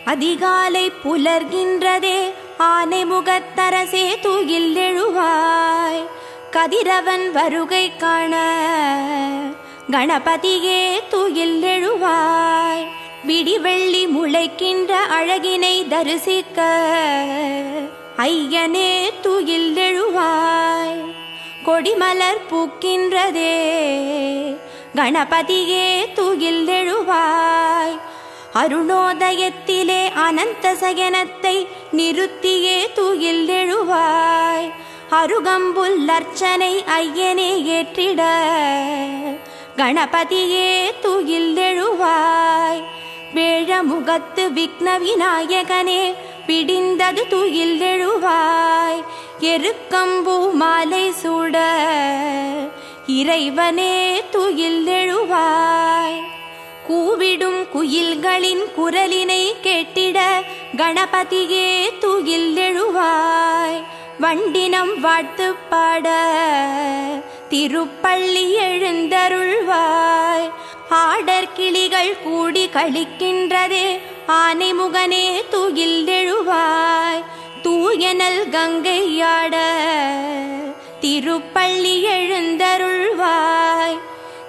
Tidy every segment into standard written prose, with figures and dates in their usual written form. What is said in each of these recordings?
அதிகாலை புலர்கின்றதே ஆனை முகத்தரசே தூயில் எழுவாய். கதிரவன் வருகை காண கணபதியே தூயில் எழுவாய். விடிவெள்ளி முளைக்கின்ற அழகினை தரிசிக்க ஐயனே தூயில் எழுவாய். கொடிமலர் பூக்கின்றதே கணபதியே தூயில் எழுவாய். அருணோதயத்திலே அனந்த சயனத்தை நிறுத்தியே தூயில் எழுவாய். அருகம்புல் அர்ச்சனை ஐயனே ஏற்றிட கணபதியே தூயில் எழுவாய். வேழமுகத்து விக்ன விநாயகனே பிடிந்தது தூயில் எழுவாய். எருக்கம்பூ மாலை சூட இறைவனே தூயில் எழுவாய். கூவிடும் குயில்களின் குரலினை கேட்டிட கணபதியே தூயில் எழுவாய். வண்டினம் வாழ்த்து பாட திருப்பள்ளி எழுந்தருள்வாய். ஆடற்கிளிகள் கூடி கழிக்கின்றதே ஆனைமுகனே தூயில் எழுவாய். தூயனல் கங்கையாட திருப்பள்ளி எழுந்தருள்வாய்.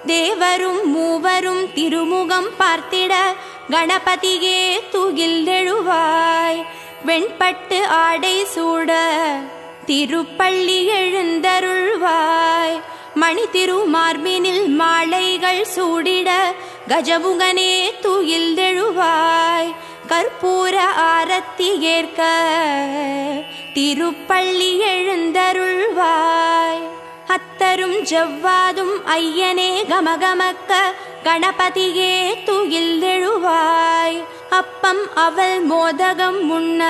தேவரும் மூவரும் திருமுகம் பார்த்திட கணபதியே தூயில் எழுவாய். வெண்பட்டு ஆடை சூட திருப்பள்ளி எழுந்தருள்வாய். மணி திருமார்பினில் மாலைகள் சூடிட கஜமுகனே தூயில் எழுவாய். கற்பூர ஆரத்தி ஏற்க திருப்பள்ளி எழுந்தருள்வாய். அத்தரும் ஜவ்வாதும் ஐயனே கமகமக்க கணபதியே தூயில் எழுவாய். அப்பம் அவல் மோதகம் முன்ன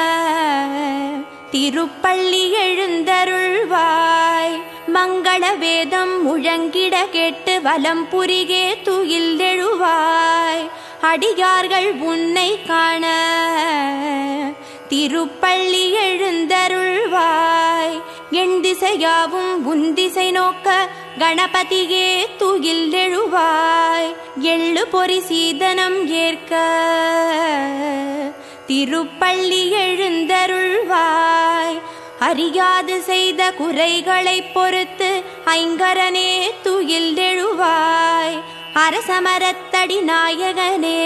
திருப்பள்ளி எழுந்தருள்வாய். மங்கள வேதம் முழங்கிட கேட்டு வலம் புரிகே தூயில் எழுவாய். அடியார்கள் உன்னை காண திருப்பள்ளி எழுந்தருள்வாய். எண் திசையாவும் உந்திசை நோக்க கணபதியே தூயில் எழுவாய். எள்ளு பொறி சீதனம் ஏற்க திருப்பள்ளி எழுந்தருள்வாய். அறியாது செய்த குறைகளை பொறுத்து ஐங்கரனே தூயில் எழுவாய். அரசமரத்தடி நாயகனே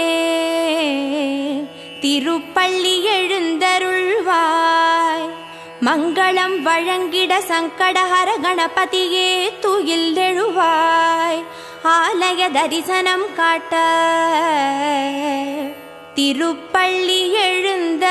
திருப்பள்ளி எழுந்தருள்வாய். மங்களம் வழங்கிட சங்கடஹர கணபதியே தூயில் எழுவாய். ஆலய தரிசனம் காட்ட திருப்பள்ளி எழுந்தருள்வாய்.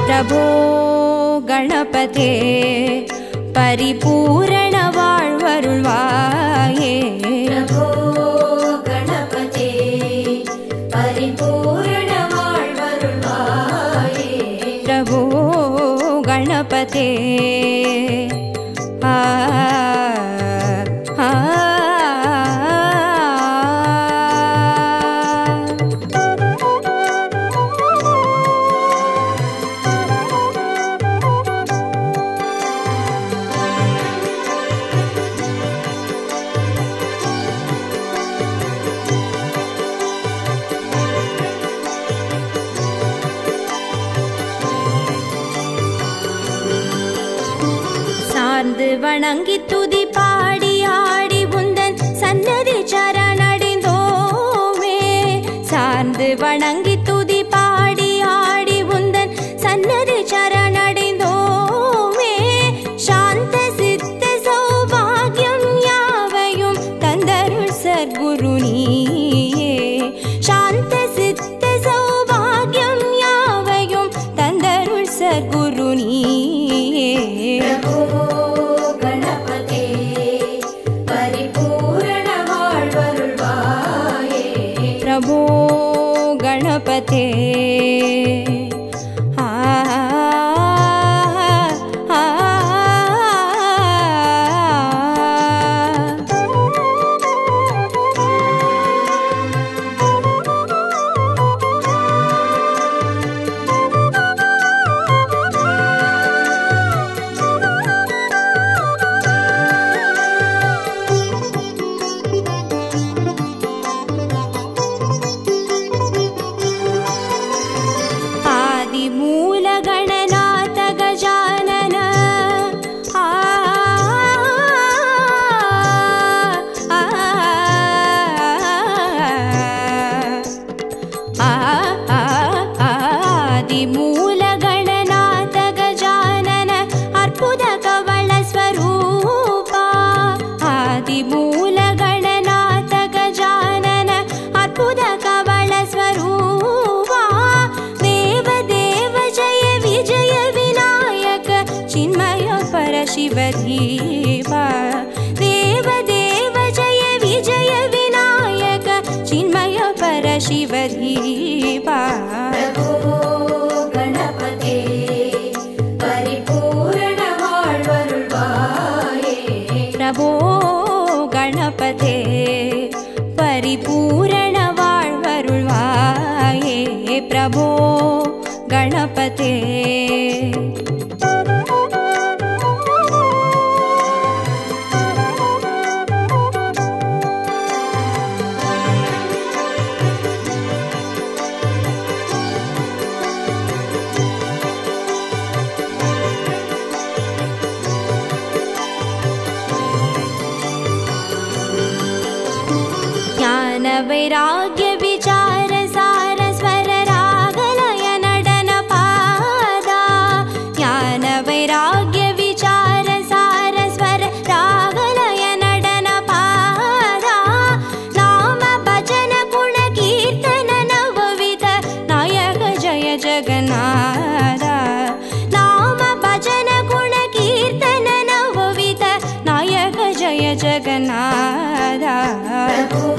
பிரபோ கணபதே பரிபூரண வாழ்வருள்வாயே. பிரபோ கணபதே பரிபூரண வாழ்வருள்வாயே. பிரபோ கணபதே வணங்கி துதி பாடி ஆடி உந்தன் சன்னதி சரணடைந்தோமே. சார்ந்து வணங்கி துதி பாடி ஆடி உந்தன் சன்னதி சரணடைந்தோமே. சாந்த சித்த சௌபாகியம் யாவையும் தந்தருள் சர்க்குரு நீயே. சாந்த சித்த சௌபாகியம் யாவையும் தந்தருள் சர்க்குரு நீயே. பிரபோ கணபதே शिवधीपा प्रभो गणपते परिपूर्ण வாழ்வருள்வாயே प्रभो गणपते परिपूर्ण வாழ்வருள்வாயே प्रभो गणपते वैराग्य विचार सार स्वर रागलय नडन पादा ज्ञान वैराग्य विचार सार स्वर रागलय नडन पादा नाम भजन गुण कीर्तन नवविध नायक जय जगन्नाथ नाम भजन गुण कीर्तन नवविध नायक जय जगन्नाथ प्रभो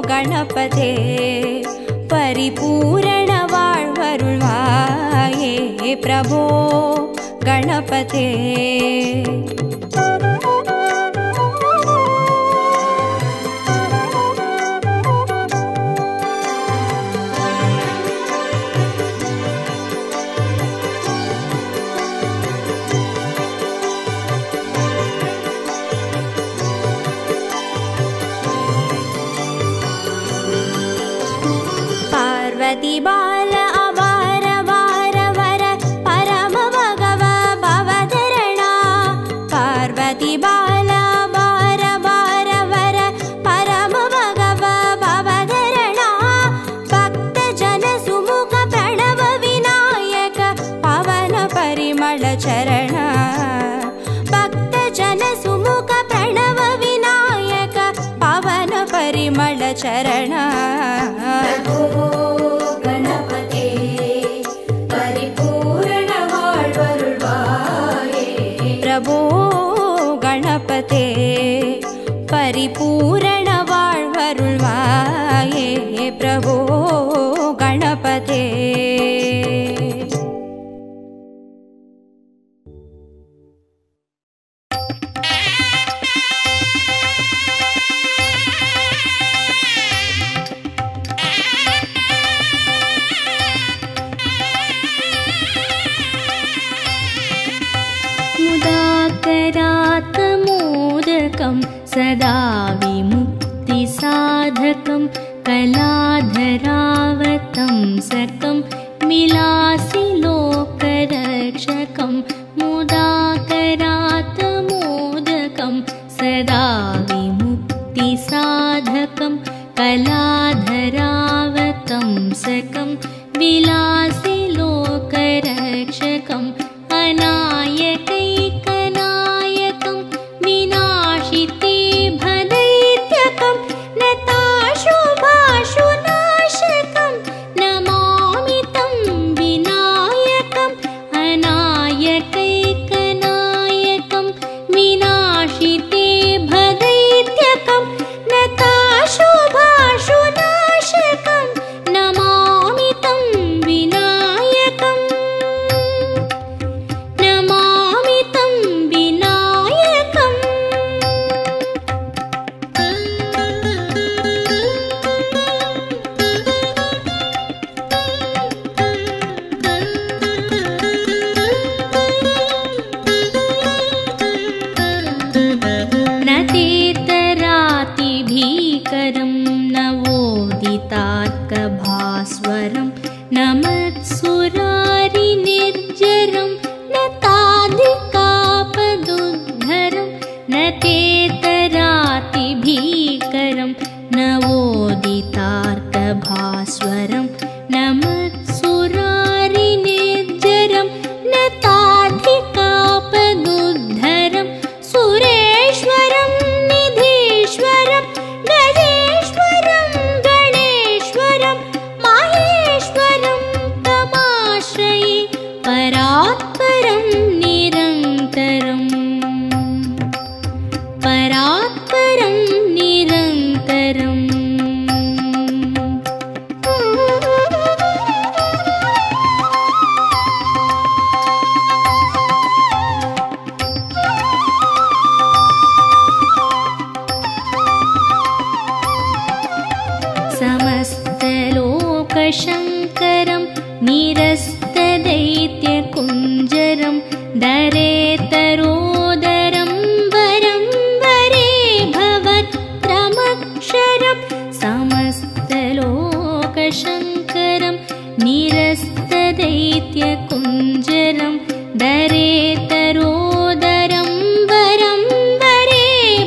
गणपते परिपूर्ण வாழ்வருள்வாயே प्रभो गणपते पार्वती बाल अवार वार वर परम भगव भवधरणा पार्वती बाल अवार वार वर परम भगव भवधरणा भक्त जन सुमुख प्रणव विनायक पवन परिमल चरण भक्त जन सुमुख प्रणव विनायक पवन परिमल चरण प्रभो गणपते परिपूर्ण வாழ்வருள்வாயே प्रभो गणपते सदा विमुक्तिसाधकं कलाधरावतं सकं मिलासि लोकरक्षकं मुदाकरात्मोदकं सदा विमुक्तिसाधकं कलाधरावतं सकं विलासि लोकरक्षकम् अनायकैकनायकं विनाशिते भदैत्यकं न वरम् समस्तलोकशङ्करं निरस्तदैत्यकुञ्जरं दरेतरोदरं वरं वरे भवत्रमक्षरं समस्तलोकशङ्करं निरस्तदैत्यकुञ्जरं दरेतरोदरं वरं वरे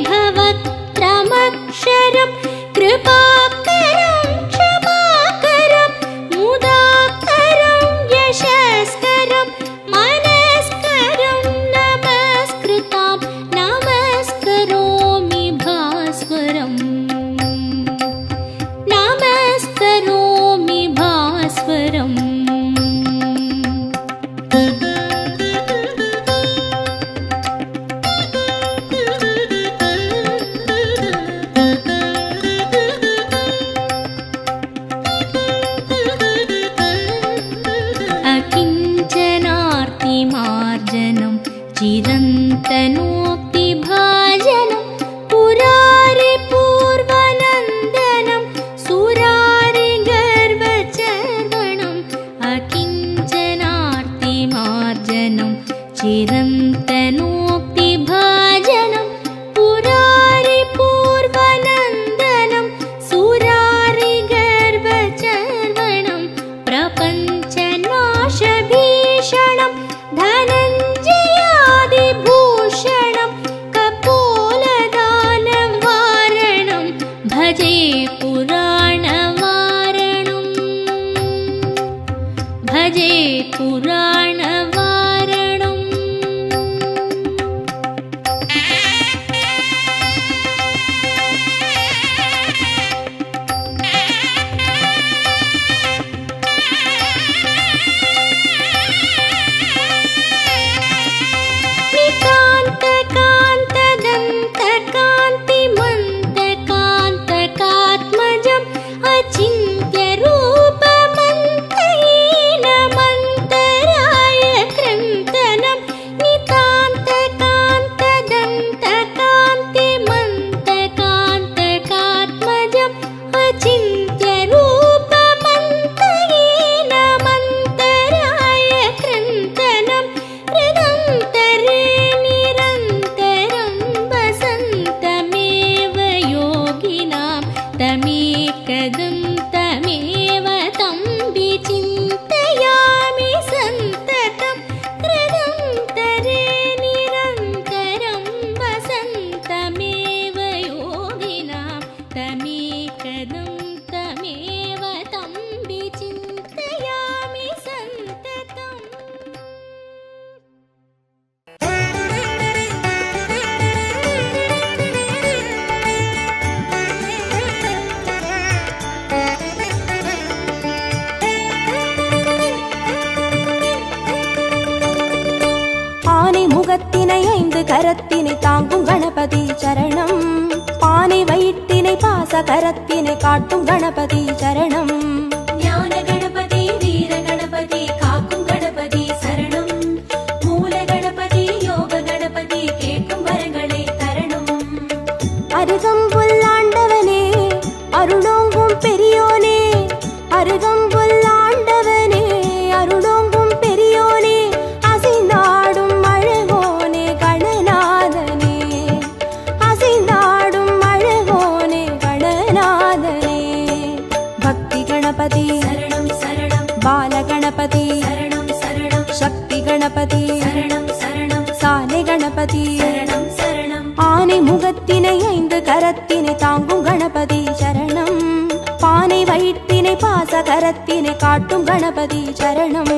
भवत्रमक्षरं कृपाकरं क्षमाकरं मुदाकरं यशस्करं मनस्करं नमस्कृतां नमस्करोमि भास्वरम् नमस्करोमि भास्वरम् अकिञ्चनार्तिमार्जनं चिरन्तनोक्तिभाजनं पुरारिपूर्वनन्दनं सुरारिगर्वचर्वणम् अकिञ्चनार्तिमार्जनं चिरन्तनोक्तिभाजनं पुरारिपूर्वनन्दनं सुरारिगर्वचर्वणं प्रपञ्चनाशभीषणं धनञ्जयादिभूषणं कपोलदानवारणं भजे पुराणवारणं भजे पुराणवारणम् नितान्तकान्तदन्तकान्तिमन्तकान्तकात्मजम् अचिन्त्यरूपमन्तहीनमन्तराय कृन्तनं नितान्तकान्तदन्तकान्तिमन्तकान्तकात्मजम् अचिन्त्यरूपमन्तहीनमन्तराय कृन्तनं हृदन्तरे निरन्तरं वसन्तमेव योगिनां तमेकदं तमेव तं विचिन्तयामि सन्ततं हृदन्तरे निरन्तरं वसन्तमेव योगिनां तमेकदं तमेव तं विचिन्तयामि सन्ततम् ஆனை முகத்தினை 5 கரத்தினை தாங்கும் கணபதி சரணம் பானை வயிற்றினை பாச கரத்தினை காட்டும் கணபதி சரணம் ஞான கணபதி வீர கணபதி காக்கும் கணபதி சரணம் மூல கணபதி யோக கணபதி கேட்கும் வரங்களை தரணும் அருகம்புல்லாண்டவனே அருளோங்கும் பெரியோனே அருகம்புல்லாண்டவனே அருளோங்கும் பெரியோனே அசைந்தாடும் அழகோனே கணநாதனே அசைந்தாடும் அழகோனே கணநாதனே பக்தி கணபதி சரணம் சரணம் பால கணபதி சரணம் சரணம் சக்தி கணபதி சரணம் சரணம் சாலை கணபதி சரணம் சரணம் ஆனை முகத்தினை 5 கரத்தினை தாங்கும் கணபதி சரணம் பானை வயிற்றினை பாச கரத்தினை காட்டும் கணபதி சரணம்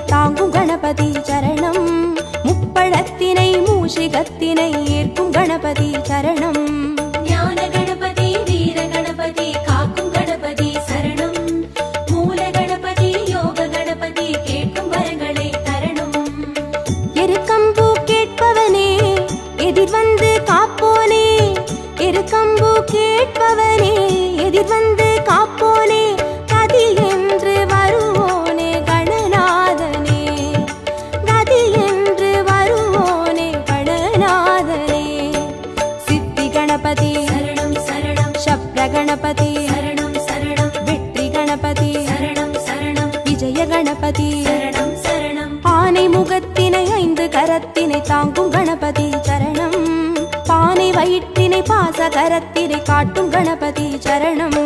தாங்கும் கணபதி சரணம். முப்பழத்தினை மூஷிகத்தினை ஏற்கும் கணபதி சரணம். ஞான கணபதி வீர கணபதி காக்கும் கணபதி சரணம். மூல கணபதி யோக கணபதி கேட்கும் வரங்களை தரணும். எருக்கம்பூ கேட்பவனே எதிர் வந்து காப்போனே. எருக்கம்பூ கேட்பவனே எதிர் வந்து காப்போனே. கதி என்று வருவோனே கணநாதனே. கதி என்று வருவோனே கணநாதனே. சித்தி கணபதி சரணம் சரணம். சப்ர கணபதி சரணம் சரணம். வெற்றி கணபதி சரணம் சரணம். விஜய கணபதி சரணம் சரணம். ஆனை முகத்தினை 5 கரத்தினை தாங்கும் கணபதி சரணம். பானை வயிற்றினை பாச கரத்தினை காட்டும் கணபதி சரணம்.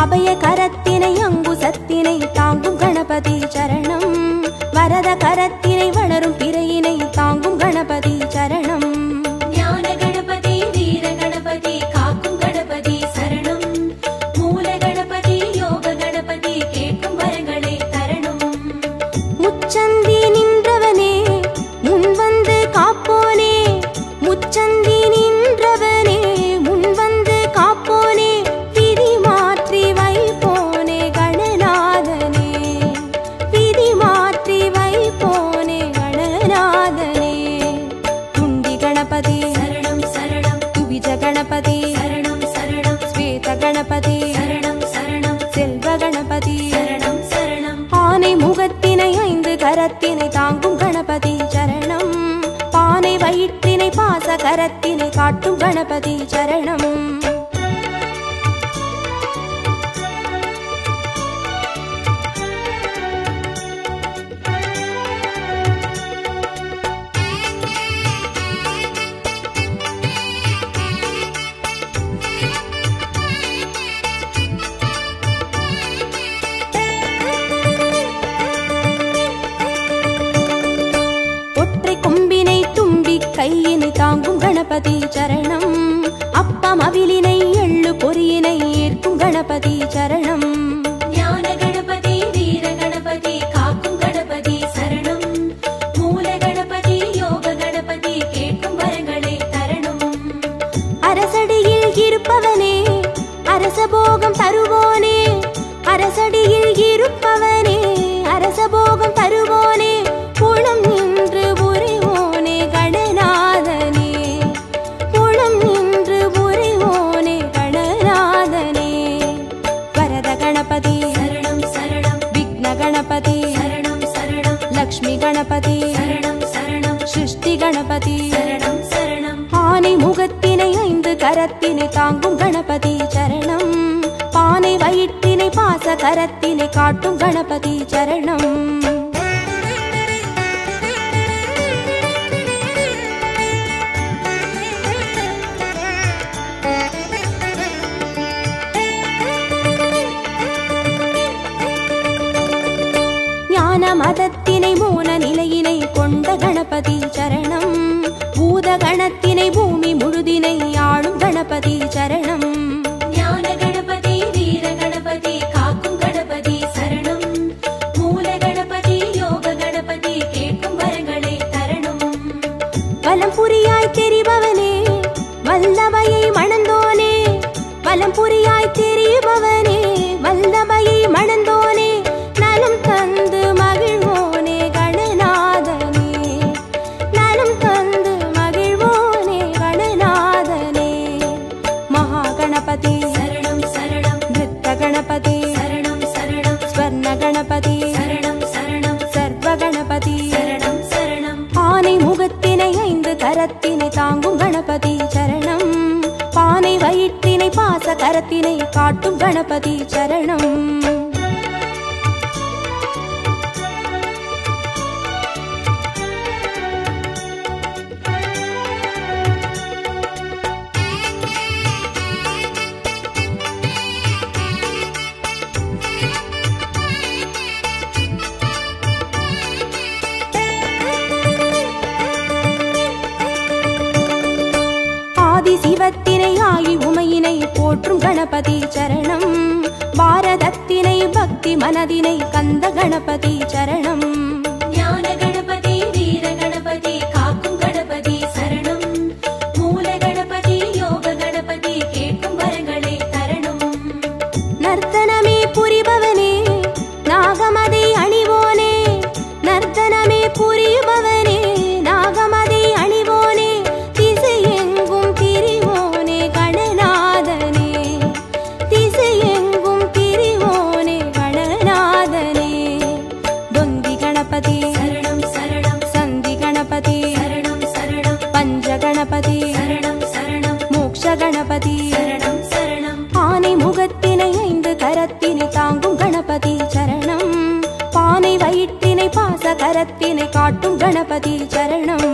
அபய கரத்தினை அங்குசத்தினை தாங்கும் கணபதி சரணம். வரத கரத்தினை வளரும் பிறையினை தாங்கும் கணபதி சரணம். ஞான கணபதி வீர கணபதி காக்கும் கணபதி சரணம். மூல கணபதி யோக கணபதி கேட்கும் வரங்களை தரணும். முச்சந்தி நின்றவனே முன் வந்து காப்போனே. முச்சந்தி நின்றவனே முன் வந்து காப்போனே. விதி மாற்றி வைப்போனே கணநாதனே. விதி மாற்றி வைப்போனே கணநாதனே. துண்டி கணபதி சரணம் சரணம். துவிஜ கணபதி சரணம் சரணம். ஸ்வேத கணபதி சரணம் சரணம். செல்வ கணபதி சரணம் சரணம். ஆனை முகத்தினை 5 கரத்தினை தாங்கும் கணபதி சரணம். பானை வயிற்றினை பாச கரத்தினை காட்டும் கணபதி சரணம். ஒற்றை கொம்பினை தும்பி கையினை தாங்கும் கணபதி சரணம். அப்பம் அவிலினை எள்ளு பொறியினை ஏற்கும் கணபதி சரணம். ஞான கணபதி வீர கணபதி காக்கும் கணபதி சரணம். மூல கணபதி யோக கணபதி கேட்கும் வரங்களை தரணும். அரசடியில் இருப்பவனே அரசபோகம் தருவோனே. அரசடியில் இருப்பவனே அரசபோகம் தருவோனே. புலம் நின்று புரிவோனே கணநாதனே. புலம் நின்று புரிவோனே கணநாதனே. வரத கணபதி சரணம் சரணம். விக்ன கணபதி சரணம் சரணம். லக்ஷ்மி கணபதி சரணம் சரணம். சிருஷ்டி கணபதி சரணம் சரணம். ஆனை முகத்தினை 5 கரத்தினை தாங்கும் கணபதி சரணம். பானை வயிற்றினை பாச கரத்தினை காட்டும் கணபதி சரணம். ஞான மதத்தினை மோன நிலையினை கொண்ட கணபதி சரணம். பூத கணத்தினை பூமி முழுதினை ஆளும் கணபதி சரணம். ஞான கணபதி வீர கணபதி காக்கும் கணபதி சரணம். மூல கணபதி யோக கணபதி கேட்கும் வரங்களை தரணும். வலம் புரியாய் தெரிபவனே வல்லபையை மணந்தோனே. வலம் புரியாய் தெரிபவனே வல்லபையை மணந்தோனே. நலம் தந்து மகிழ்வோனே கணநாதனே. நலம் தந்து மகிழ்வோனே கணநாதனே. மகா கணபதி சரணம் சரணம். நிருத்த கணபதி சரணம் சரணம். ஸ்வர்ண கணபதி சரணம் சரணம். சர்வ கணபதி சரணம் சரணம். ஆனை முகத்தினை 5 கரத்தினை தாங்கும் கணபதி சரணம். பானை வயிற்றினை பாச கரத்தினை காட்டும் கணபதி சரணம். போற்றும் கணபதி சரணம். பாரதத்தினை பக்தி மனதினை கந்த கணபதி சரணம். ஞான கணபதி வீர கணபதி காக்கும் கணபதி சரணம். மூல கணபதி யோக கணபதி கேட்கும் வரங்களை தரணும். நர்த்தனமே புரிபவனே நாகமதை அணிவோனே. நர்த்தனமே புரிபவனே நாகமதை அணிவோனே. திசையெங்கும் திரிவோனே கணநாதனே. திசையெங்கும் திரிவோனே கணநாதனே. தொந்தி கணபதி சரணம் சரணம். சந்தி கணபதி சரணம் சரணம். பஞ்ச கணபதி சரணம் சரணம். மோக்ஷ கணபதி சரணம் சரணம். ஆனை முகத்தினை 5 கரத்தினை தாங்கும் கணபதி சரணம். பானை வயிற்றினை பாச கரத்தினை காட்டும் கணபதி சரணம்.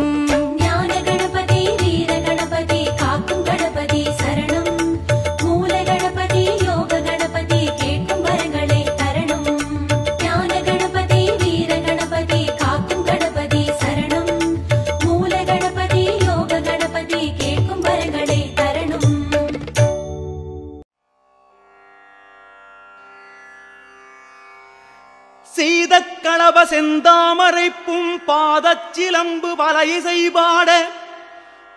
ஞான கணபதி வீர கணபதி காக்கும் கணபதி சரணம். மூல கணபதி யோக கணபதி கேட்கும் வரங்களை தரணும். ஞான கணபதி வீர கணபதி காக்கும் கணபதி சரணம். மூல கணபதி யோக கணபதி கேட்கும் வரங்களை தரணும். சீதக்களப செந்தாமரைப்பும் பாதச்சிலம்பு பலை செய்பாட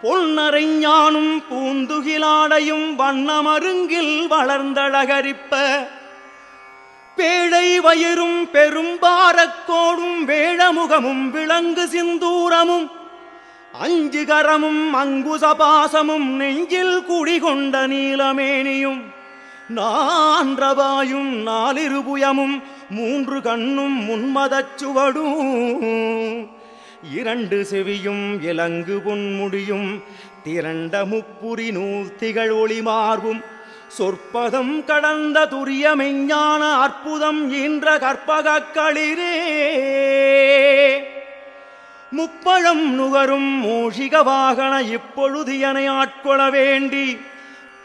பொன்னரைஞானும் பூந்துகிலாடையும் வண்ணமருங்கில் வளர்ந்தழகரிப்ப பேழை வயிறும் பெரும்பாரக்கோடும் வேழமுகமும் விலங்கு சிந்தூரமும் 5 கரமும் அங்குசபாசமும் நெஞ்சில் குடிகொண்ட நீலமேனியும் 4 வாயும் 4 இருபுயமும் 3 கண்ணும் முன்மதச் சுவடும் 2 செவியும் இலங்கு பொன்முடியும் திரண்ட முப்புரி நூல் திகழ் ஒளி மார்பும் சொற்பதம் கடந்த துரிய மெஞ்ஞான அற்புதம் ஈன்ற கற்பகக் களிரே முப்பழம் நுகரும் மூஷிக வாகன இப்பொழுது என ஆட்கொள்ள வேண்டி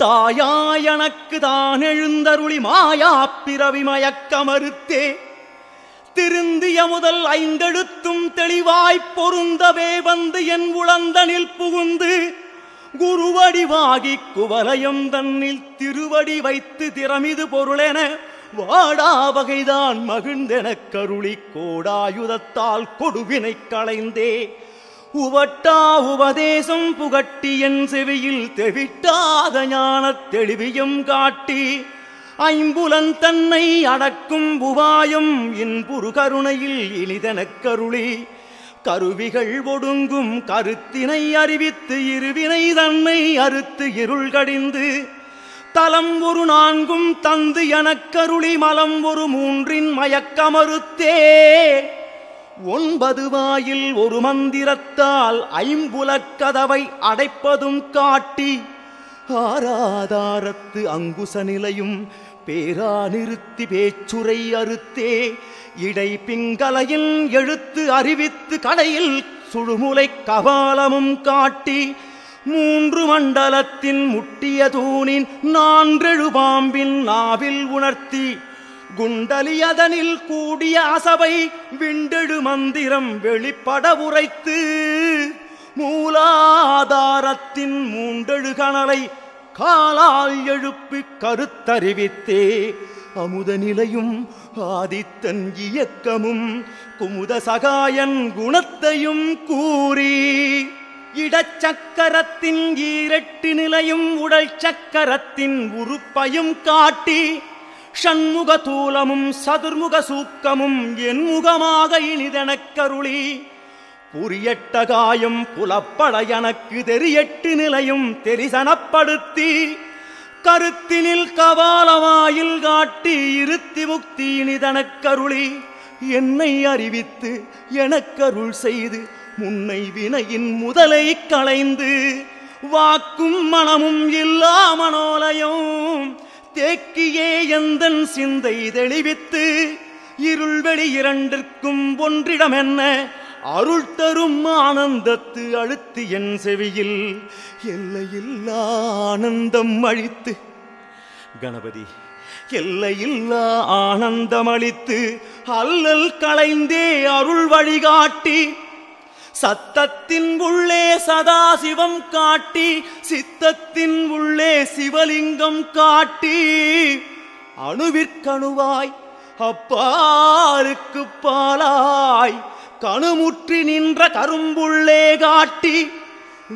தாயாயனக்கு தான் எழுந்தருளி மாயா பிறவி மயக்க மறுத்தே திருந்திய முதல் 5 எழுத்தும் தெளிவாய்ப் பொருந்தவே வந்து என் உளந்தனில் புகுந்து குருவடிவாகி குவலயம் தன்னில் திருவடி வைத்து திறமிது பொருளென வாடா வகைதான் மகிழ்ந்தெனக் கருளி கோடாயுதத்தால் கொடுவினை களைந்தே உவட்டா உபதேசம் புகட்டி என் செவியில் தெவிட்டாத ஞானத் தெளிவியும் காட்டி 5 தன்னை அடக்கும் உபாயம் இன்புறு கருணையில் இனிதெனக் கருளி கருவிகள் ஒடுங்கும் கருத்தினை அறிவித்து இருவினை தன்னை அறுத்து இருள் கடிந்து தலம் ஒரு 4 தந்து எனக் கருளி மலம் ஒரு 3 மயக்கமறுத்தே 9 வாயில் ஒரு மந்திரத்தால் 5 கதவை அடைப்பதும் காட்டி ஆராதாரத்து அங்குச நிலையும் பேரா நிறுத்தி பேச்சுரை அறுத்தே இடை பிங்கலையின் எழுத்து அறிவித்து கடையில் சுழுமுலை கபாலமும் காட்டி 3 மண்டலத்தின் முட்டிய தூணின் 4 பாம்பின் நாவில் உணர்த்தி குண்டலியதனில் கூடிய அசபை விண்டெழு மந்திரம் வெளிப்பட உரைத்து மூலாதாரத்தின் 3 கணலை காலால் எழுப்பி கருத்தறிவித்தே அமுத நிலையும் ஆதித்தன் இயக்கமும் குமுத சகாயன் குணத்தையும் கூறி இடச்சக்கரத்தின் 8 நிலையும் உடல் சக்கரத்தின் உறுப்பையும் காட்டி ஷண்முக தூலமும் சதுர்முக சூக்கமும் என் முகமாக இனிதெனக் கருளி புரியட்ட காயம் புலப்பட எனக்கு தெரியட்டு நிலையும் தெரிசனப்படுத்தி கருத்தினில் கபாலவாயில் காட்டி இருத்தி முக்தி இனிதெனக் கருளி என்னை அறிவித்து எனக்கருள் செய்து முன்னை வினையின் முதலை களைந்து வாக்கும் மனமும் இல்லா மனோலயம் தேக்கியே எந்தன் சிந்தை தெளிவித்து இருள்வெளி 2ற்கும் ஒன்றிடம் என்ன அருள் தரும் ஆனந்தத்து அழுத்து என் செவியில் எல்லையில்லா ஆனந்தம் அளித்து கணபதி எல்லையில்லா ஆனந்தம் அளித்து அல்லல் களைந்தே அருள் வழிகாட்டி சத்தத்தின் உள்ளே சதாசிவம் காட்டி சித்தத்தின் உள்ளே சிவலிங்கம் காட்டி அணுவிற்கணுவாய் அப்பாருக்கு பாலாய் கணுமுற்றி நின்ற கரும்புள்ளே காட்டி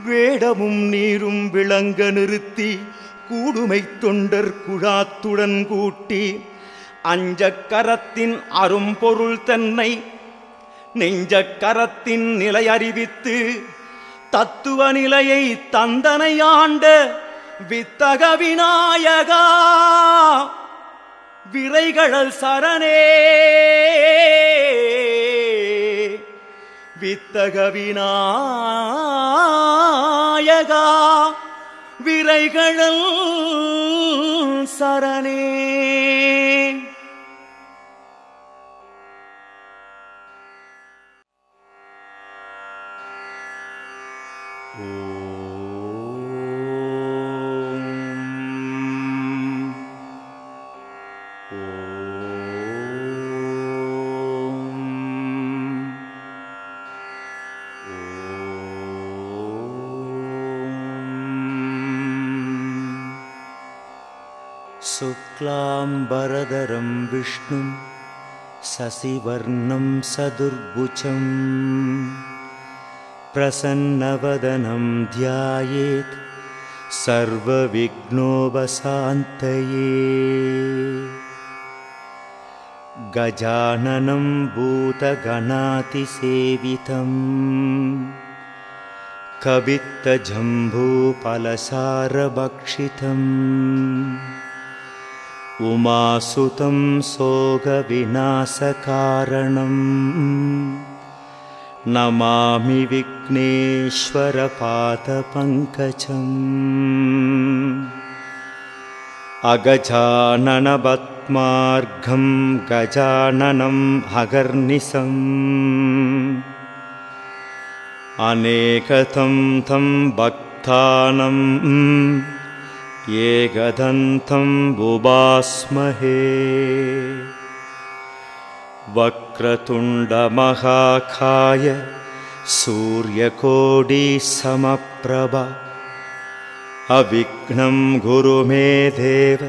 வேடமும் நீரும் விளங்க நிறுத்தி கூடுமை தொண்டர் குழாத்துடன் கூட்டி அஞ்சக்கரத்தின் அரும்பொருள் தன்னை நெஞ்சக்கரத்தின் நிலை அறிவித்து தத்துவ நிலையை தந்தனை ஆண்ட வித்தக விநாயகா விரைகடல் சரணே வித்தக விநாயகா விரைகடல் சரணே. शुक्लाम्बरधरं विष्णुं शशिवर्णं सदुर्भुजं प्रसन्नवदनं ध्यायेत् सर्वविघ्नोपशान्तये. गजाननं भूतगणातिसेवितं कवित्तजम्बूफलसारभक्षितम् उमासुतं शोकविनाशकारणं नमामि विघ्नेश्वरपादपङ्कजम्. अगजाननपद्मार्घं गजाननम् अगर्निशम् अनेकतं तं भक्तानां एकदन्तं उपास्महे. वक्रतुण्डमहाकाय सूर्यकोटिसमप्रभ अविघ्नं कुरु मे देव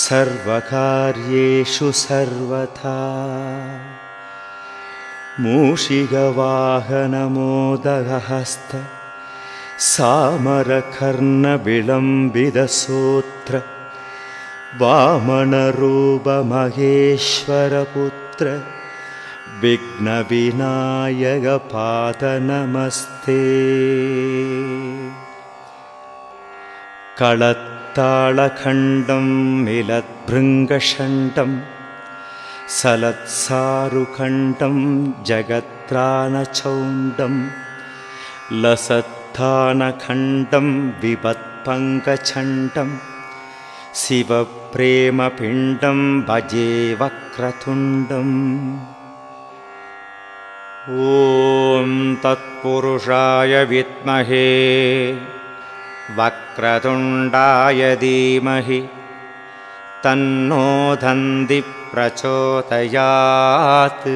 सर्वकार्येषु सर्वथा. मूषिकवाहनमोदहस्त सामरकर्णविलम्बितसूत्र वामनरूपमहेश्वरपुत्र विघ्नविनायकपादनमस्ते. कळत्ताळखण्डं मिलद्भृङ्गषण्डं सलत्सारुखण्डं जगत्रानचौण्डं लसत्थानखण्डं विपत्पङ्कचण्डं शिवप्रेमपिण्डं भजे वक्रतुण्डम्. ॐ तत्पुरुषाय विद्महे वक्रतुण्डाय धीमहि तन्नो दन्ति प्रचोदयात्.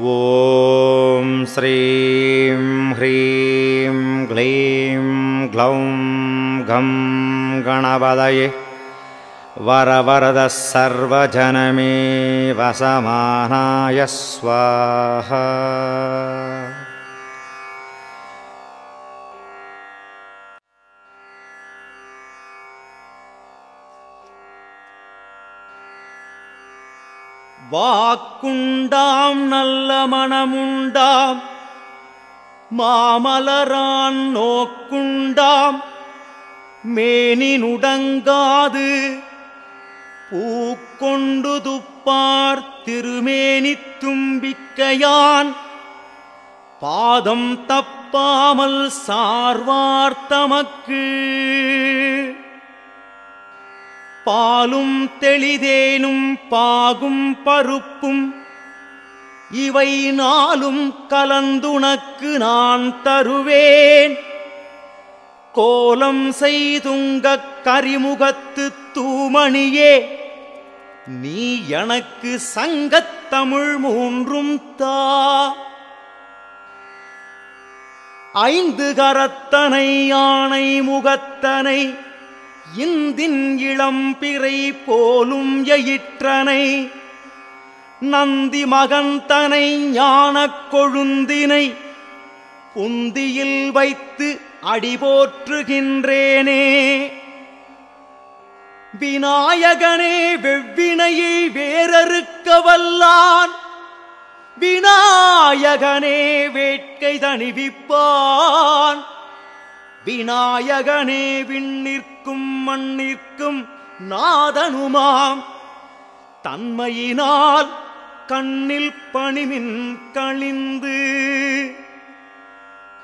ॐ श्रीं ह्रीं क्लीं ग्लौं गं गणपतये वरवरद सर्वजनमे वसमानाय स्वाहा. வாக்குண்டாம் நல்ல மனமுண்டாம் மாமலரான் நோக்குண்டாம் மேனினுடங்காது பூக்கொண்டு துப்பார் திருமேனி தும்பிக்கையான் பாதம் தப்பாமல் சார்வார்த்தமக்கு. பாலும் தெளிதேனும் பாகும் பருப்பும் இவை நாளும் கலந்துனக்கு நான் தருவேன். கோலம் செய்துங்க கரிமுகத்து தூமணியே நீ எனக்கு சங்கத்தமிழ் மூன்றும் தா. 5 கரத்தனை யானை முகத்தனை இந்தின் இளம்பிறை போலும் எயிற்றனை நந்தி மகந்தனை ஞானக் கொழுந்தினை புந்தியில் வைத்து அடிபோற்றுகின்றேனே. விநாயகனே வெவ்வினையை வேறறுக்க வல்லான், விநாயகனே வேட்கை தணிவிப்பான், விநாயகனே விண்ணிற்கும் மண்ணிற்கும் நாதனுமாம். தன்மையினால் கண்ணில் பணிமின் கழிந்து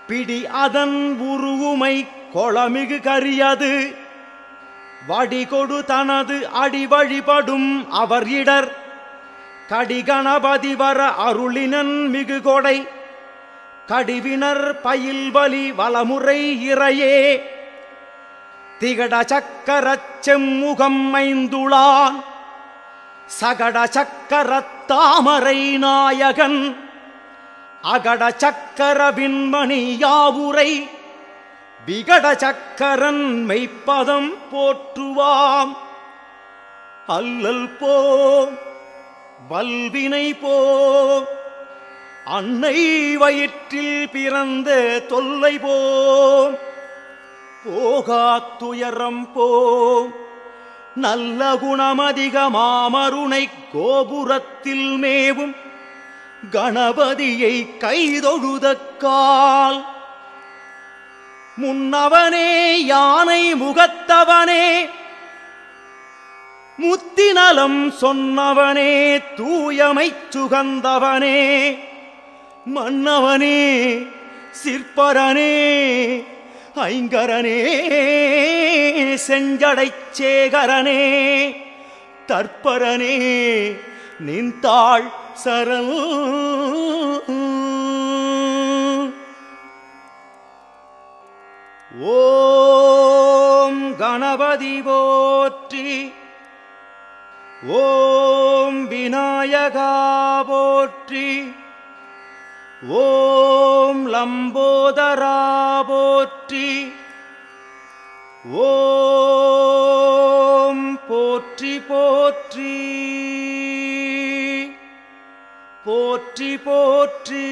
பிடி அதன் உருவுமை கொளமிகு கரியது வடிகொடு தனது அடி வழிபடும் அவர் இடர் கடிகணபதி வர அருளினன் மிகு கொடை கடிவினர் பயில்வலி வலமுறை இறையே. திகட சக்கரச் செம்முகம் ஐந்துளான் சகட சக்கரத் தாமரை நாயகன் அகட சக்கர விண்மணி யாவுரை விகட சக்கரன் மெய்ப்பதம் போற்றுவாம். அல்லல் போம் வல்வினை போம், அன்னை வயிற்றில் பிறந்த தொல்லை போம், போகாத்துயரம் போம். நல்ல குணமதிக மாமருணை கோபுரத்தில் மேவும் கணபதியை கைதொழுதக்கால் முன்னவனே யானை முகத்தவனே முத்திநலம் சொன்னவனே தூயமைச் சுகந்தவனே மன்னவனே சிற்பரனே ஐங்கரனே செஞ்சடைச் சேகரனே தற்பரனே நின்றாள் சரண். ஓம் கணபதி போற்றி, ஓம் விநாயகா போற்றி, ஓம் லம்போதரா போற்றி, ஓம் போற்றி போற்றி போற்றி போற்றி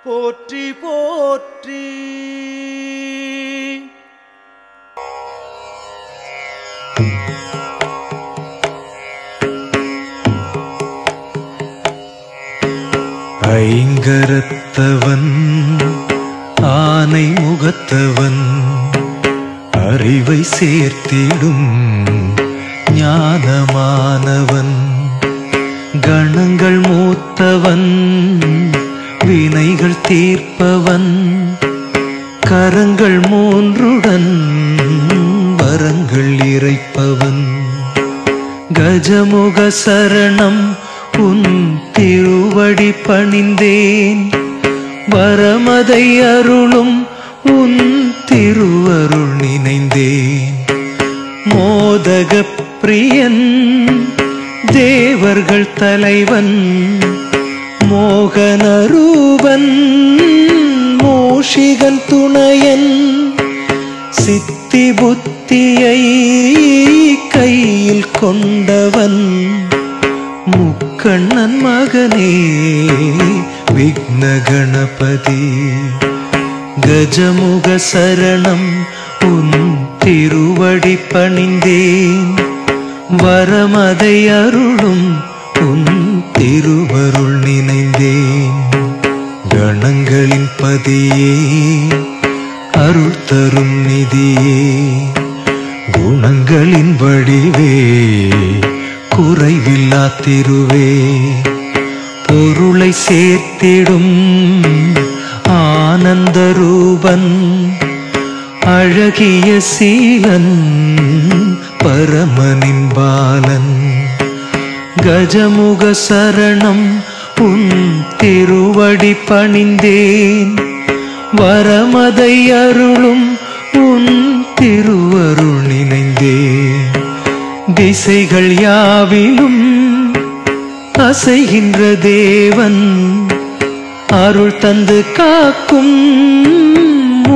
போற்றி போற்றி. ஐங்கரத்தவன் ஆனை முகத்தவன் அறிவை சேர்த்திடும் ஞானமானவன் கணங்கள் மூத்தவன் வினைகள் தீர்ப்பவன் கரங்கள் மூன்றுடன் வரங்கள் இறைப்பவன் கஜமுக சரணம் உன் திருவடி பணிந்தேன் வரமதை அருளும் உன் திருவருள் நினைந்தேன் மோதக பிரியன் தேவர்கள் தலைவன் மோகனரூபன் மூஷிகன் துணையன் சித்தி புத்தியை கையில் கொண்டவன் முக்கண்ணன் மகனே விக்ன கணபதி கஜமுக சரணம் உன் திருவடி பணிந்தேன் வரமதை அருளும் உன் திருவருள் நினைந்தேன் கணங்களின் பதியே அருள் தரும் நிதியே குணங்களின் வடிவே குறைவில்லா திருவே பொருளை சேர்த்திடும் ஆனந்த ரூபன் அழகிய சீலன் பரமனின் பாலன் கஜமுக சரணம் உன் திருவடி பணிந்தேன் வரமதை அருளும் உன் திருவருள் நினைந்தேன் திசைகள் யாவிலும் அசைகின்ற தேவன் அருள் தந்து காக்கும்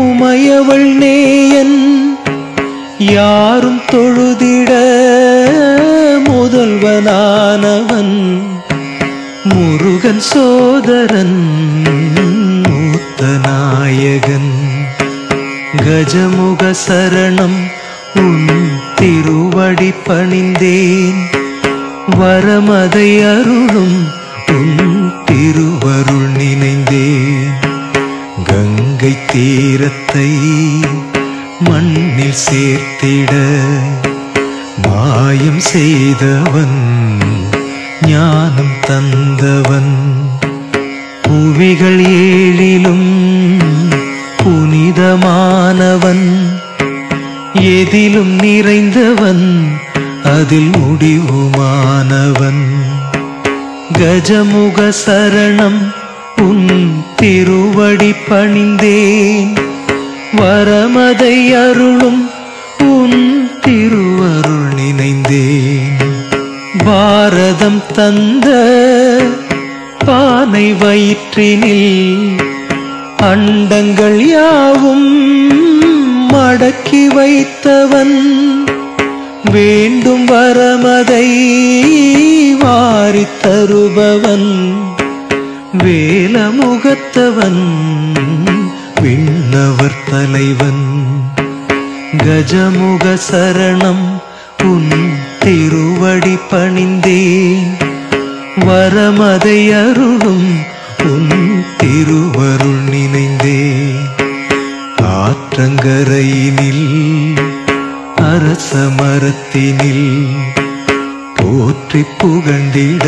உமையவள் நேயன் யாரும் தொழுதிட முதல்வனானவன் முருகன் சோதரன் மூத்தநாயகன் கஜமுக சரணம் உன் திருவடி பணிந்தேன் வரமதை அருளும் உன் திருவருள் நினைந்தேன் கங்கை தீரத்தை மண்ணில் சேர்த்திட மாயம் செய்தவன் ஞானம் தந்தவன் புவிகள் ஏழிலும் புனிதமானவன் எதிலும் நிறைந்தவன் அதில் முடிவுமானவன் கஜமுக சரணம் உன் திருவடி பணிந்தேன் வரமதை அருளும் உன் திருவருள் நினைந்தேன் பாரதம் தந்த பானை வயிற்றினில் அண்டங்கள் யாவும் மடக்கி வைத்தவன் வேண்டும் வரமதை வாரித் தருபவன் வேலமுகத்தவன் விண்ணவர் தலைவன் கஜமுக சரணம் உன் திருவடி பணிந்தேன் வரமதை அருளும் உன் திருவருள் நினைந்தேன் ஆற்றங்கரையினில் அரச மரத்தினில் போற்றி புகண்டிட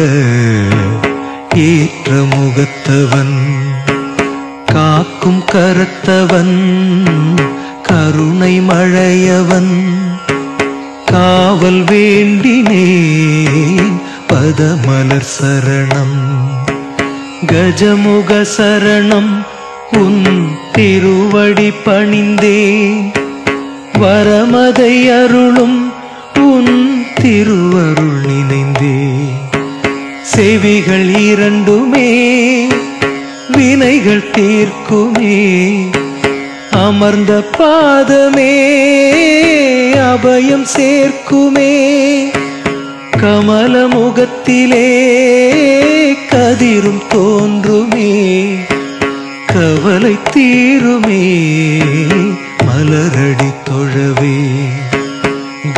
ஏற்ற முகத்தவன் காக்கும் கரத்தவன் கருணை மழையவன் காவல் வேண்டினேன் பதமலர் சரணம் கஜமுக சரணம் உன் திருவடி பணிந்தேன் வரமதை அருளும் உன் திருவருள் நினைந்தேன் செவிகள் இரண்டுமே வினைகள் தீர்க்குமே அமர்ந்த பாதமே அபயம் சேர்க்குமே கமல முகத்திலே கதிரும் தோன்றுமே கவலை தீருமே மலரடி தொழவே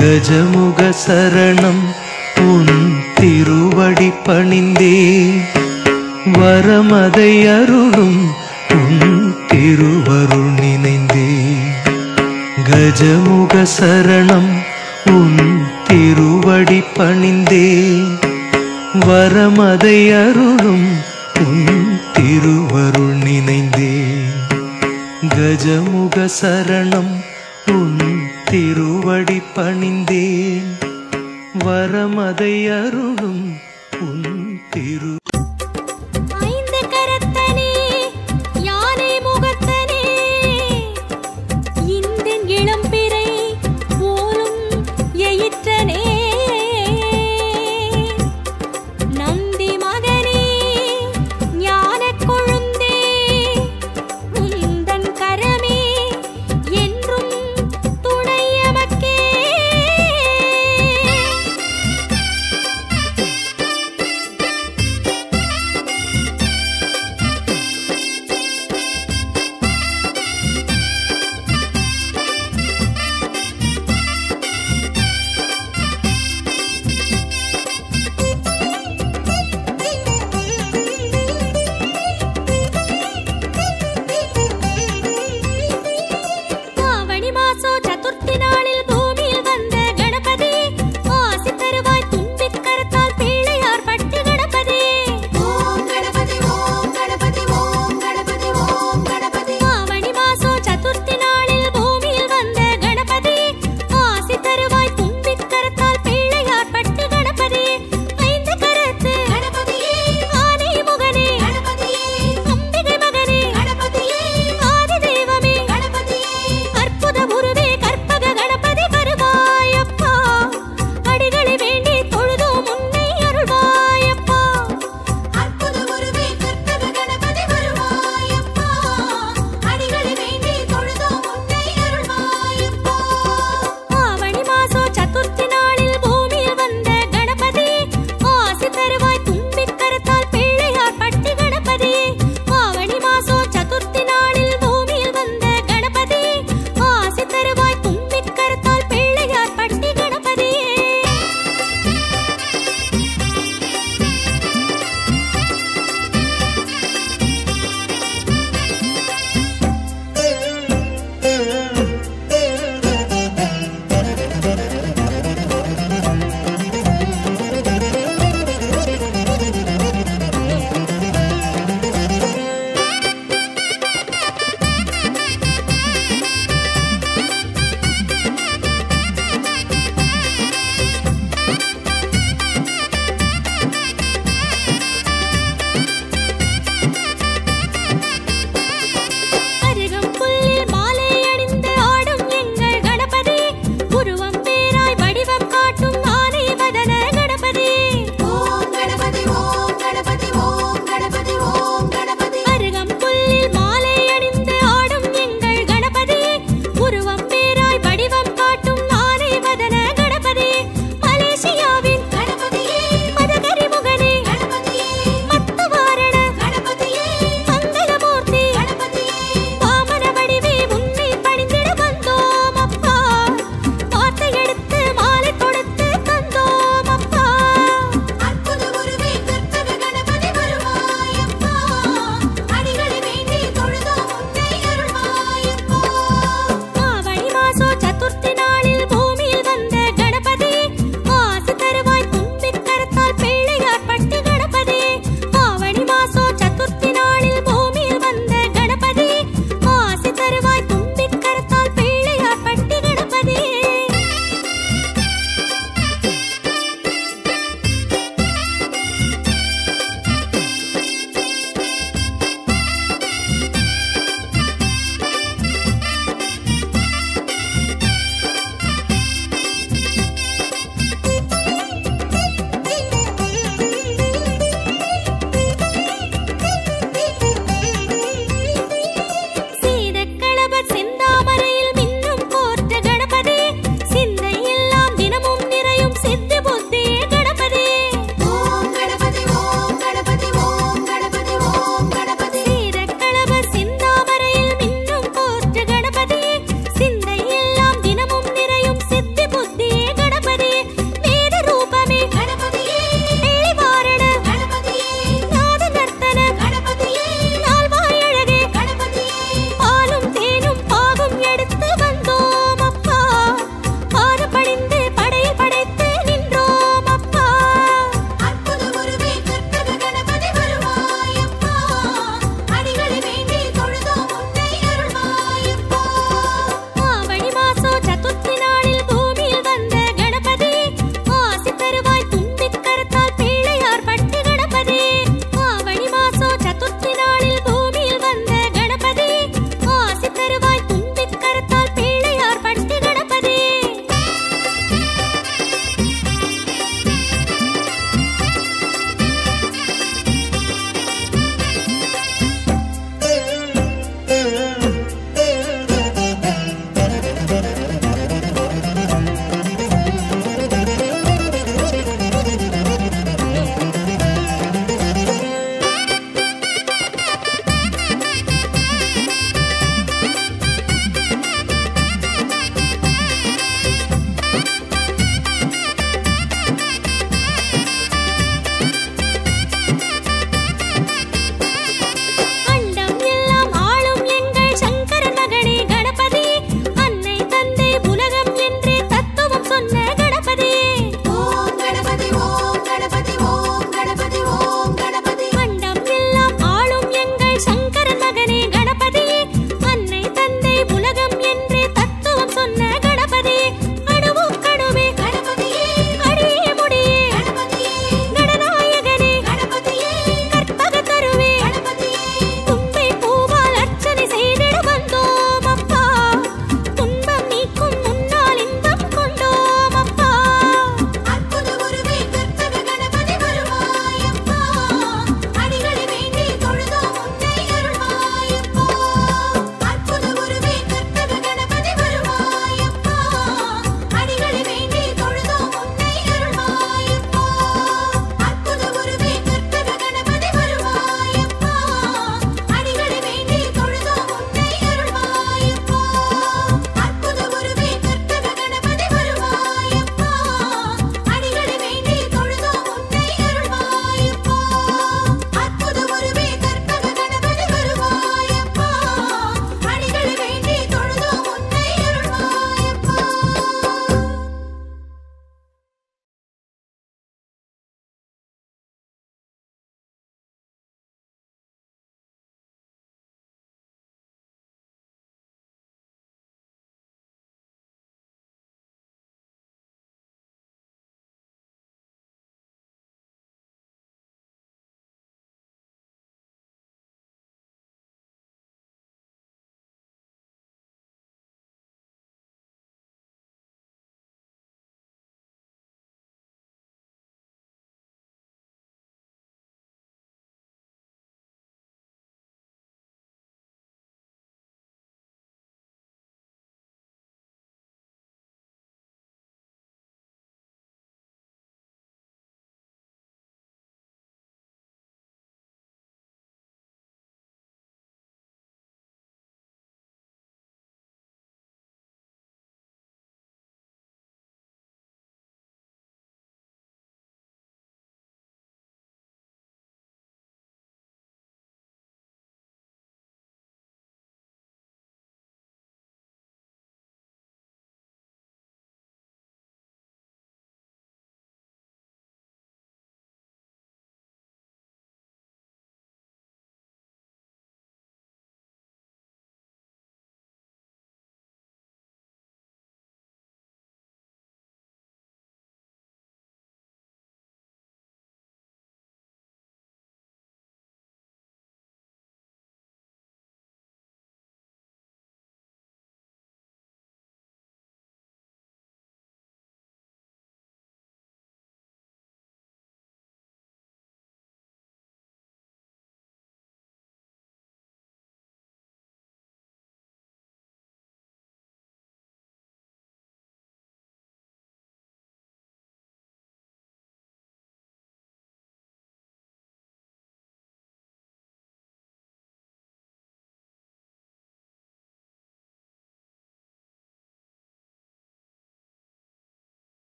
கஜமுக சரணம் உன் திருவடி பணிந்தேன் வரமதை அருளும் உன் திருவருள் நினைந்தேன் கஜமுக சரணம் உன் திருவடி பணிந்தேன் வரமதை அருளும் உன் திருவருள் நினைந்தேன் கஜமுக சரணம் உன் திருவடி பணிந்தேன் வரமதை அருளும்